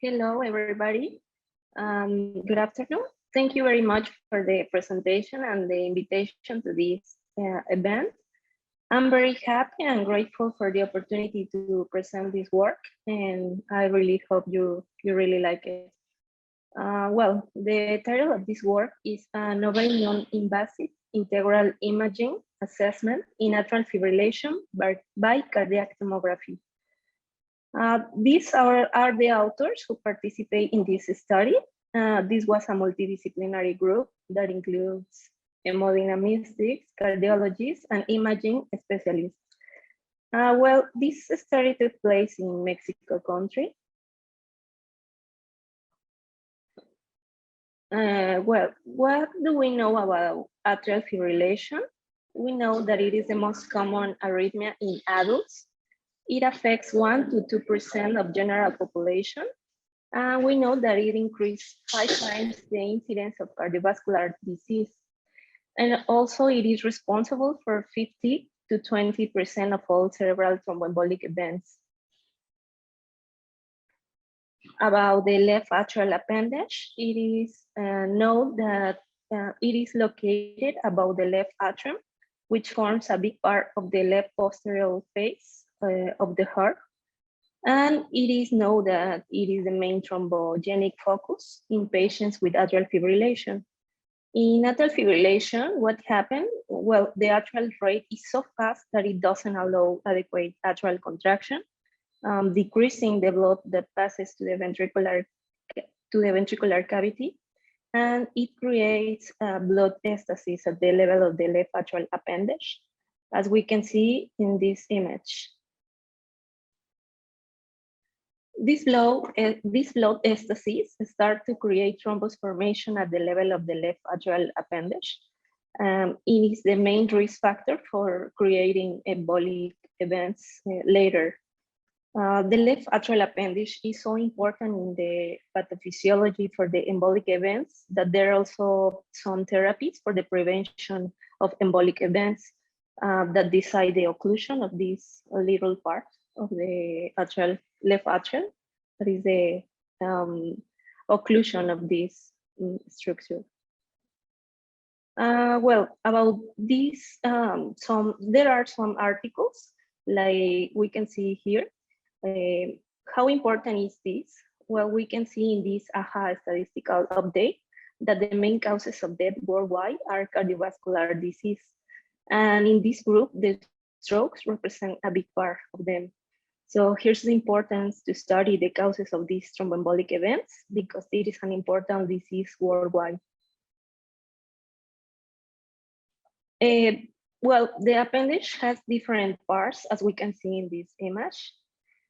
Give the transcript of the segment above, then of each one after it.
Hello, everybody. Good afternoon. Thank you very much for the presentation and the invitation to this event. I'm very happy and grateful for the opportunity to present this work, and I really hope you really like it. Well, the title of this work is a novel non-invasive integral imaging assessment in atrial fibrillation by cardiac tomography. These are the authors who participate in this study. This was a multidisciplinary group that includes hemodynamics, cardiologists, and imaging specialists. Well, this study took place in Mexico country. Well, what do we know about atrial fibrillation? We know that it is the most common arrhythmia in adults. It affects 1 to 2% of general population. And we know that it increased 5 times the incidence of cardiovascular disease. And also it is responsible for 50 to 20% of all cerebral thromboembolic events. About the left atrial appendage, it is known that it is located above the left atrium, which forms a big part of the left posterior face of the heart. And it is known that it is the main thrombogenic focus in patients with atrial fibrillation. In atrial fibrillation, what happened? Well, the atrial rate is so fast that it doesn't allow adequate atrial contraction, decreasing the blood that passes to the ventricular cavity, and it creates blood stasis at the level of the left atrial appendage, as we can see in this image. This blood stasis start to create thrombus formation at the level of the left atrial appendage. It is the main risk factor for creating embolic events later. The left atrial appendage is so important in the pathophysiology for the embolic events that there are also some therapies for the prevention of embolic events that decide the occlusion of this little part of the atrial, left atrial. That is the occlusion of this structure. Well, about this, there are some articles like we can see here. How important is this? Well, we can see in this AHA statistical update that the main causes of death worldwide are cardiovascular disease. And in this group, the strokes represent a big part of them. So here's the importance to study the causes of these thromboembolic events because it is an important disease worldwide. Well, the appendage has different parts, as we can see in this image.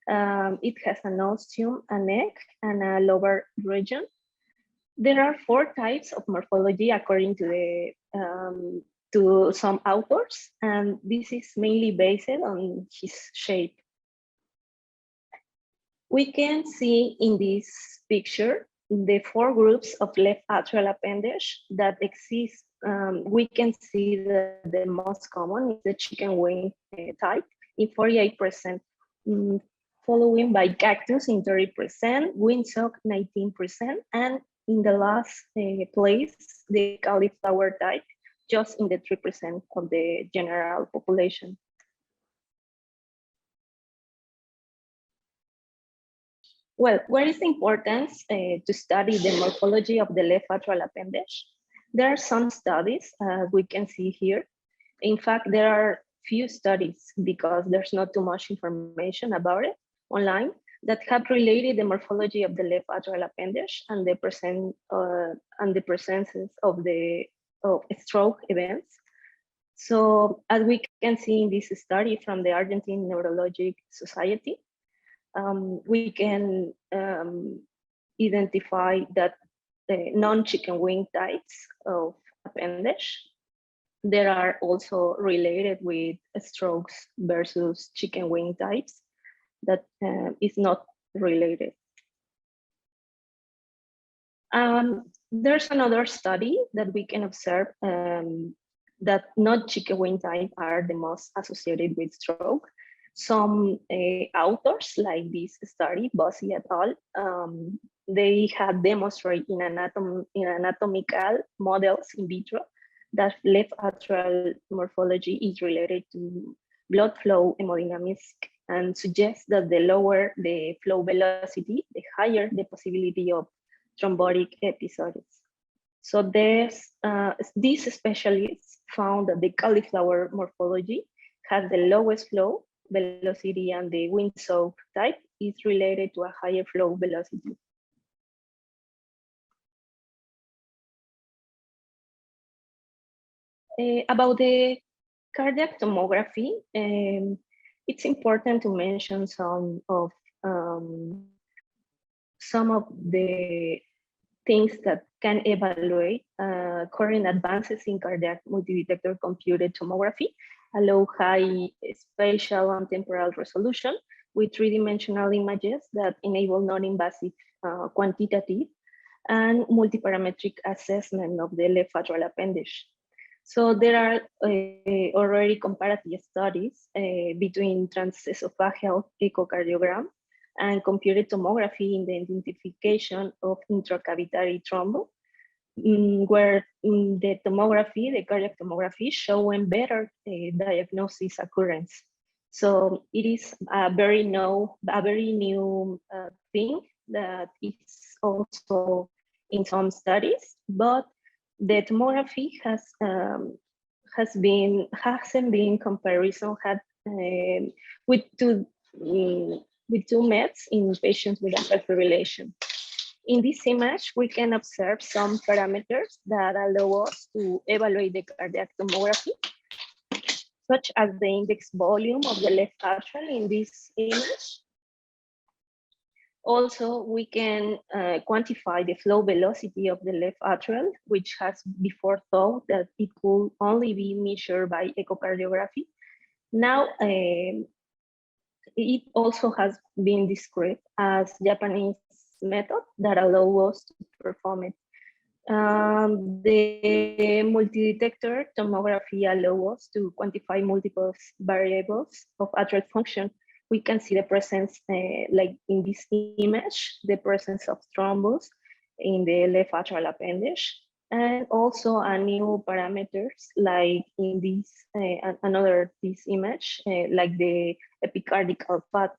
It has an ostium, a neck, and a lower region. There are 4 types of morphology according to the to some authors, and this is mainly based on his shape. We can see in this picture the 4 groups of left atrial appendage that exist. We can see that the most common is the chicken wing type in 48%, following by cactus in 30%, windsock 19%, and in the last place, the cauliflower type, just in the 3% of the general population. Well, what is the importance to study the morphology of the left atrial appendage? There are some studies, we can see here. In fact, there are few studies because there's not too much information about it online that have related the morphology of the left atrial appendage and the presence of the stroke events. So as we can see in this study from the Argentine Neurologic Society, we can identify that non-chicken wing types of appendage, there are also related with strokes versus chicken wing types that is not related. There's another study that we can observe that not chicken wing type are the most associated with stroke. Some authors, like this study, Bossi et al., they have demonstrated in anatomical models in vitro that left atrial morphology is related to blood flow hemodynamics, and suggests that the lower the flow velocity, the higher the possibility of thrombotic episodes. So these specialists found that the cauliflower morphology has the lowest flow velocity, and the wind-soaked type is related to a higher flow velocity. About the cardiac tomography, it's important to mention some of the things that can evaluate. Current advances in cardiac multi-detector computed tomography allow high spatial and temporal resolution with three-dimensional images that enable non-invasive quantitative and multiparametric assessment of the left atrial appendage. So there are already comparative studies between transesophageal echocardiogram and computed tomography in the identification of intracavitary thrombo, where the cardiac tomography, showing better diagnosis occurrence. So it is a very new thing that is also in some studies, but the tomography hasn't been comparison with two METs in patients with atrial fibrillation. In this image, we can observe some parameters that allow us to evaluate the cardiac tomography, such as the index volume of the left atrial in this image. Also, we can quantify the flow velocity of the left atrial, which has before thought that it could only be measured by echocardiography. Now, it also has been described as Japanese method that allow us to perform it. The multi-detector tomography allows us to quantify multiple variables of atrial function. We can see the presence, like in this image, the presence of thrombus in the left atrial appendage, and also a new parameters like in this this image, like the epicardial fat.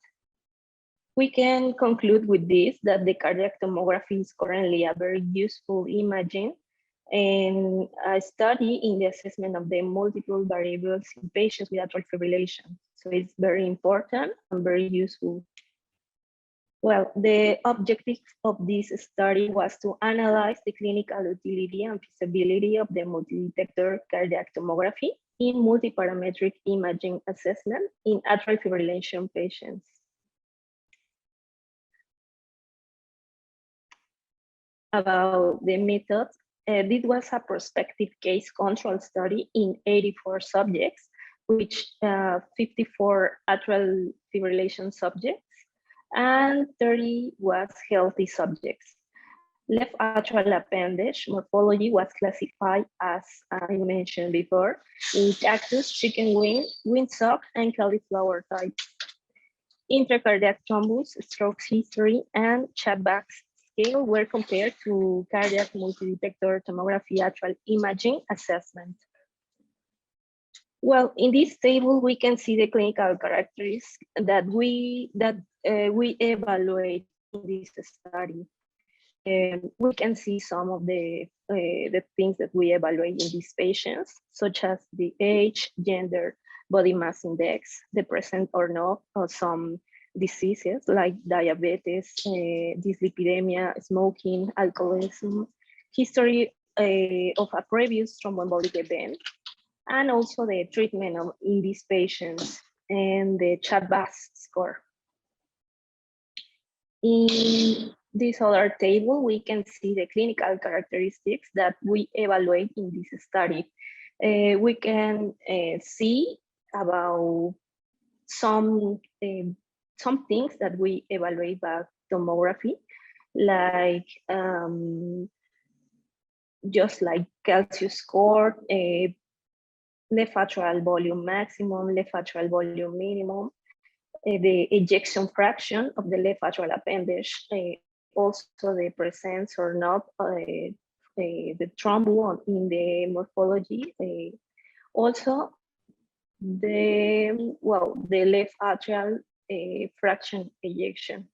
We can conclude with this that the cardiac tomography is currently a very useful imaging and a study in the assessment of the multiple variables in patients with atrial fibrillation. So it's very important and very useful. Well, the objective of this study was to analyze the clinical utility and feasibility of the multi-detector cardiac tomography in multiparametric imaging assessment in atrial fibrillation patients. About the method, this was a prospective case control study in 84 subjects, which 54 atrial fibrillation subjects and 30 was healthy subjects. Left atrial appendage morphology was classified as I mentioned before in cactus, chicken wing, windsock, and cauliflower types. Intracardiac thrombus, stroke history, and Chapbacks scale were compared to cardiac multi-detector tomography atrial imaging assessment. Well, in this table, we can see the clinical characteristics that we evaluate in this study. We can see some of the things that we evaluate in these patients, such as the age, gender, body mass index, the present or not of some diseases like diabetes, dyslipidemia, smoking, alcoholism, history of a previous thromboembolic event, and also the treatment in these patients and the Chapbacks score. In this other table, we can see the clinical characteristics that we evaluate in this study. We can see about some things that we evaluate by tomography, like just like calcium score, left atrial volume maximum, left atrial volume minimum, the ejection fraction of the left atrial appendage, also the presence or not the thrombus in the morphology, also the left atrial fraction ejection.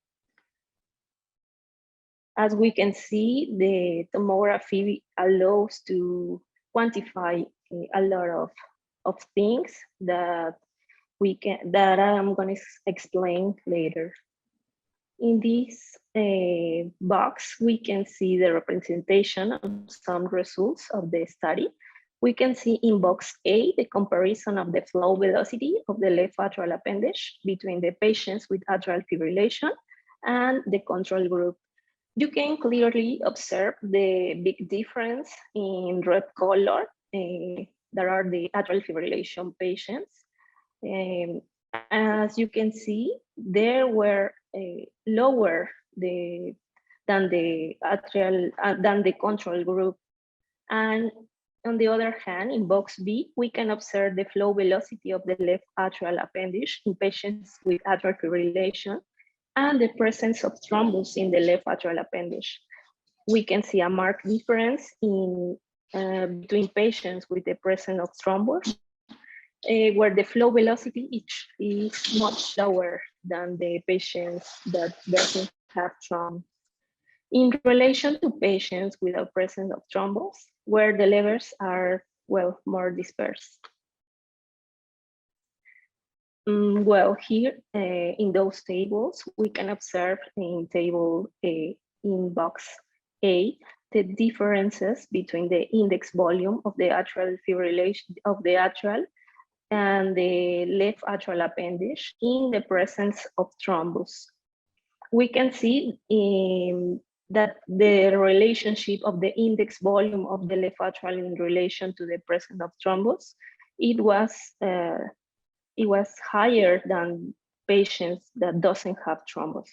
As we can see, the tomography allows to quantify a lot of things that I'm going to explain later. In this box, we can see the representation of some results of the study. We can see in box A, the comparison of the flow velocity of the left atrial appendage between the patients with atrial fibrillation and the control group. You can clearly observe the big difference in red color. There are the atrial fibrillation patients. As you can see, there were lower than the control group. And on the other hand, in box B, we can observe the flow velocity of the left atrial appendage in patients with atrial fibrillation and the presence of thrombus in the left atrial appendage. We can see a marked difference in between patients with the presence of thrombus, where the flow velocity is much lower than the patients that doesn't have thrombus. In relation to patients without presence of thrombus, where the levels are, well, more dispersed. Well, here in those tables, we can observe in table A, in box A, the differences between the index volume of the atrial fibrillation of the atrial and the left atrial appendage in the presence of thrombus. We can see that the relationship of the index volume of the left atrial in relation to the presence of thrombus, it was higher than patients that doesn't have thrombus.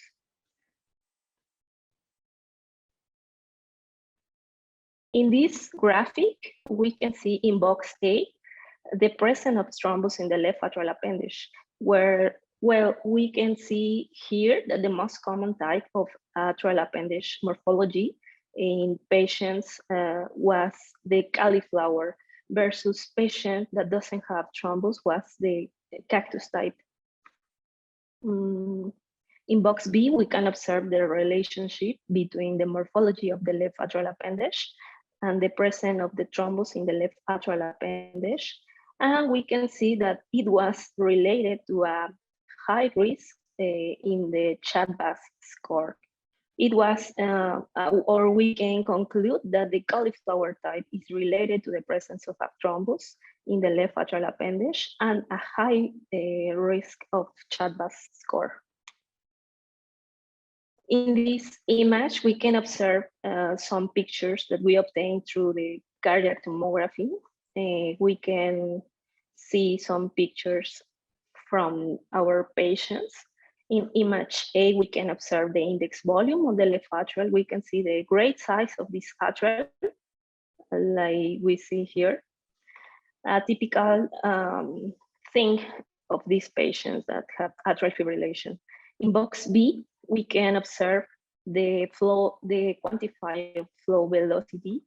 In this graphic, we can see in box A, the presence of thrombus in the left atrial appendage, where, well, we can see here that the most common type of atrial appendage morphology in patients was the cauliflower, versus patient that doesn't have thrombus was the cactus type. In box B, we can observe the relationship between the morphology of the left atrial appendage and the presence of the thrombus in the left atrial appendage. And we can see that it was related to a high risk in the CHA2DS2-VASc score. It was, or we can conclude that the cauliflower type is related to the presence of a thrombus in the left atrial appendage and a high risk of CHA2DS2-VASc score. In this image, we can observe some pictures that we obtained through the cardiac tomography. We can see some pictures from our patients. In image A, we can observe the index volume of the left atrial. We can see the great size of this atrial, like we see here. A typical thing of these patients that have atrial fibrillation. In box B, we can observe the quantified flow velocity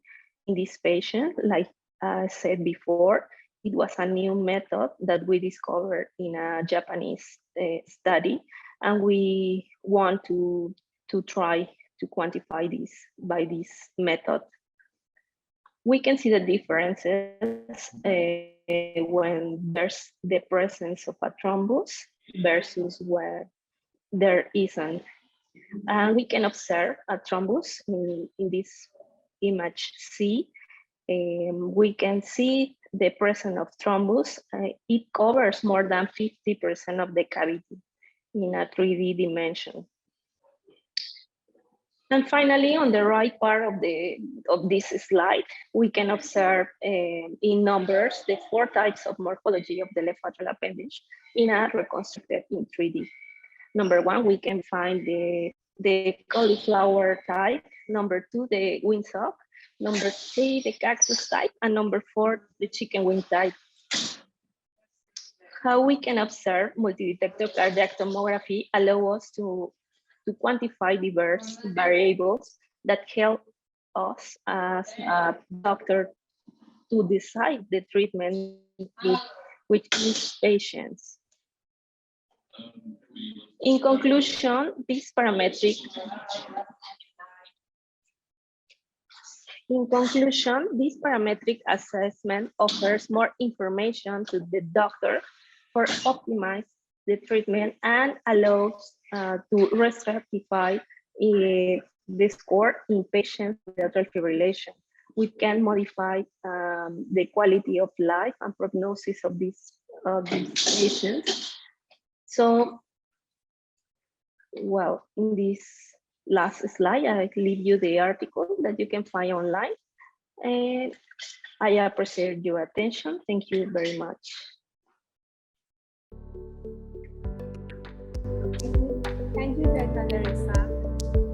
in this patient. Like I said before, it was a new method that we discovered in a Japanese study, and we want to try to quantify this by this method. We can see the differences when there's the presence of a thrombus versus where there isn't. And we can observe a thrombus in this image C. We can see the presence of thrombus. It covers more than 50% of the cavity in a 3D dimension. And finally, on the right part of this slide, we can observe in numbers the 4 types of morphology of the left atrial appendage in a reconstructed in 3D. Number 1, we can find the cauliflower type. Number 2, the windsock. Number 3, the cactus type. And number 4, the chicken wing type. how we can observe multi-detector cardiac tomography allow us to quantify diverse variables that help us as a doctor to decide the treatment with each patient. In conclusion, this parametric assessment offers more information to the doctor for optimize the treatment and allows to stratify the score in patients with atrial fibrillation. We can modify the quality of life and prognosis of these patients. So, well, in this last slide, I leave you the article that you can find online. And I appreciate your attention. Thank you very much. Thank you, Dr. Larissa.